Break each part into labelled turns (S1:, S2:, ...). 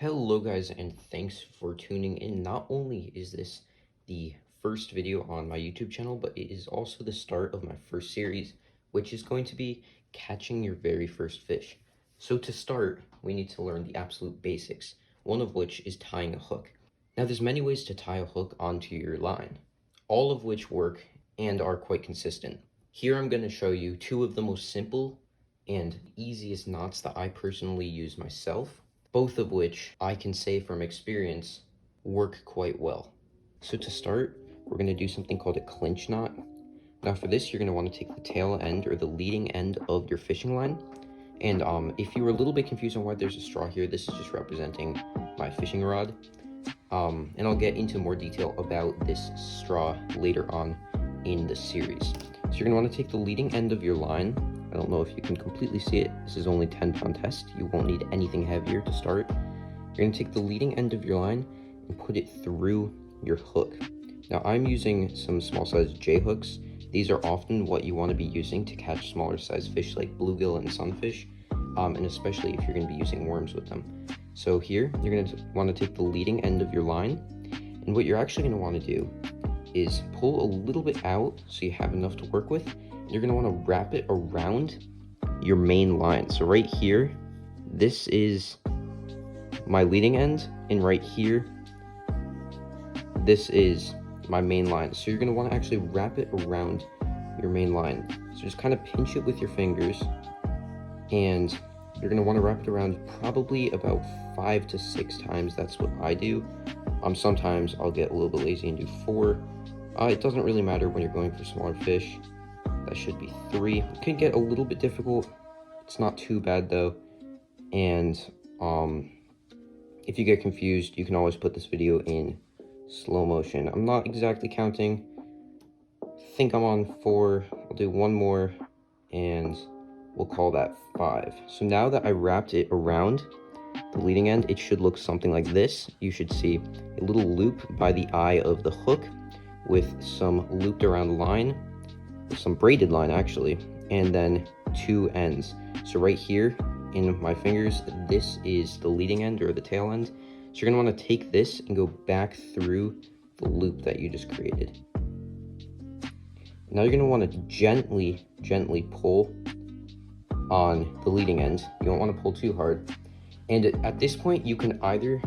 S1: Hello guys, and thanks for tuning in. Not only is this the first video on my YouTube channel, but it is also the start of my first series, which is going to be catching your very first fish. So to start, we need to learn the absolute basics, one of which is tying a hook. Now there's many ways to tie a hook onto your line, all of which work and are quite consistent. Here I'm going to show you two of the most simple and easiest knots that I personally use myself, both of which I can say from experience work quite well. So to start, we're going to do something called a clinch knot. Now for this, you're going to want to take the tail end or the leading end of your fishing line. And if you were a little bit confused on why there's a straw here, this is just representing my fishing rod. And I'll get into more detail about this straw later on in the series. So you're going to want to take the leading end of your line. I don't know if you can completely see it. This is only 10-pound test. You won't need anything heavier to start. You're going to take the leading end of your line and put it through your hook. Now I'm using some small size J hooks. These are often what you want to be using to catch smaller size fish like bluegill and sunfish, and especially if you're going to be using worms with them. So here, you're going to want to take the leading end of your line, and what you're actually going to want to do is pull a little bit out so you have enough to work with. You're going to want to wrap it around your main line. So right here, this is my leading end, and right here, this is my main line. So you're going to want to actually wrap it around your main line. So just kind of pinch it with your fingers, and you're going to want to wrap it around probably about 5 to 6 times. That's what I do. Sometimes I'll get a little bit lazy and do 4. It doesn't really matter when you're going for smaller fish. That should be 3. It can get a little bit difficult. It's not too bad though. And if you get confused, you can always put this video in slow motion. I'm not exactly counting. I think I'm on 4. I'll do one more and we'll call that 5. So now that I wrapped it around the leading end, it should look something like this. You should see a little loop by the eye of the hook with some looped around line, some braided line actually, and then 2 ends. So right here in my fingers, this is the leading end or the tail end. So you're going to want to take this and go back through the loop that you just created. Now you're going to want to gently pull on the leading end. You don't want to pull too hard. And at this point, you can either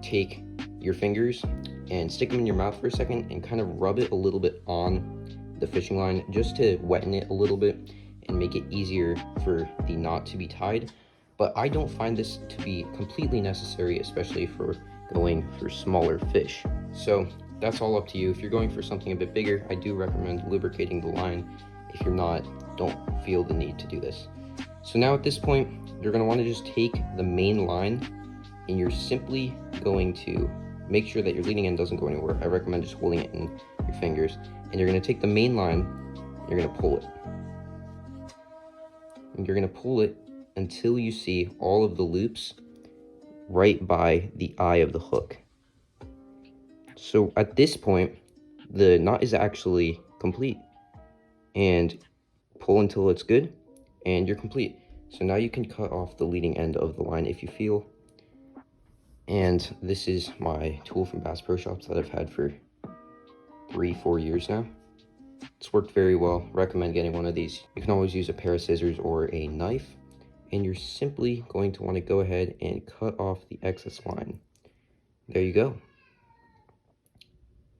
S1: take your fingers and stick them in your mouth for a second and kind of rub it a little bit on the fishing line just to wetten it a little bit and make it easier for the knot to be tied. But I don't find this to be completely necessary, especially for going for smaller fish. So that's all up to you. If you're going for something a bit bigger, I do recommend lubricating the line. If you're not, don't feel the need to do this. So now at this point, you're going to want to just take the main line and you're simply going to make sure that your leading end doesn't go anywhere. I recommend just holding it in your fingers. And you're going to take the main line, you're going to pull it. And you're going to pull it until you see all of the loops right by the eye of the hook. So at this point, the knot is actually complete. And pull until it's good, and you're complete. So now you can cut off the leading end of the line if you feel. And this is my tool from Bass Pro Shops that I've had for 3-4 years now. It's worked very well. Recommend getting one of these. You can always use a pair of scissors or a knife, and you're simply going to want to go ahead and cut off the excess line. There you go.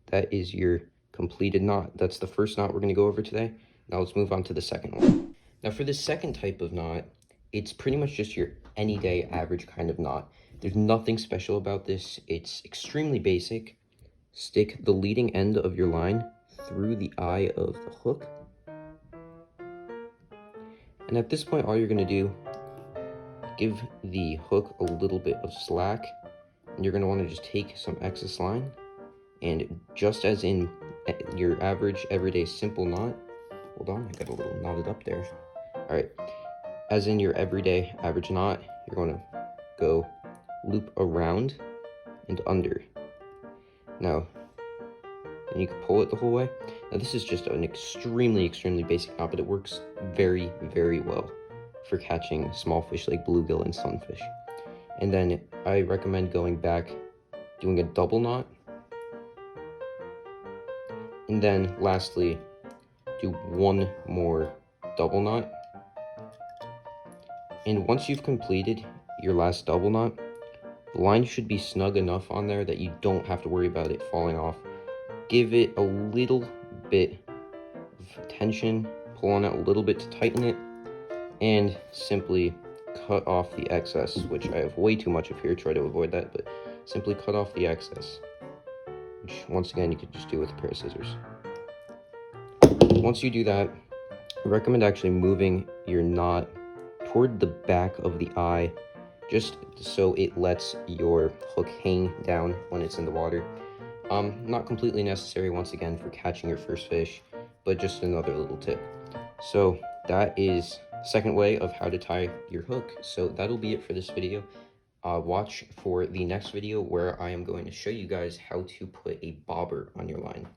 S1: That is your completed knot. That's the first knot we're going to go over today. Now let's move on to the second one. Now for the second type of knot, it's pretty much just your any-day average kind of knot. There's nothing special about this. It's extremely basic. Stick the leading end of your line through the eye of the hook. And at this point, all you're going to do, give the hook a little bit of slack. And you're going to want to just take some excess line. And just as in your average, everyday simple knot, hold on, I got a little knotted up there. All right, as in your everyday average knot, you're going to go loop around and under. Now, and you can pull it the whole way. Now this is just an extremely basic knot, but it works very well for catching small fish like bluegill and sunfish. And then I recommend going back, doing a double knot. And then lastly, do one more double knot. And once you've completed your last double knot, the line should be snug enough on there that you don't have to worry about it falling off. Give it a little bit of tension, pull on it a little bit to tighten it, and simply cut off the excess, which I have way too much of here. Try to avoid that, but simply cut off the excess, which once again you could just do with a pair of scissors. Once you do that, I recommend actually moving your knot toward the back of the eye, just so it lets your hook hang down when it's in the water. Not completely necessary once again for catching your first fish, but just another little tip. So that is the second way of how to tie your hook. So that'll be it for this video. Watch for the next video where I am going to show you guys how to put a bobber on your line.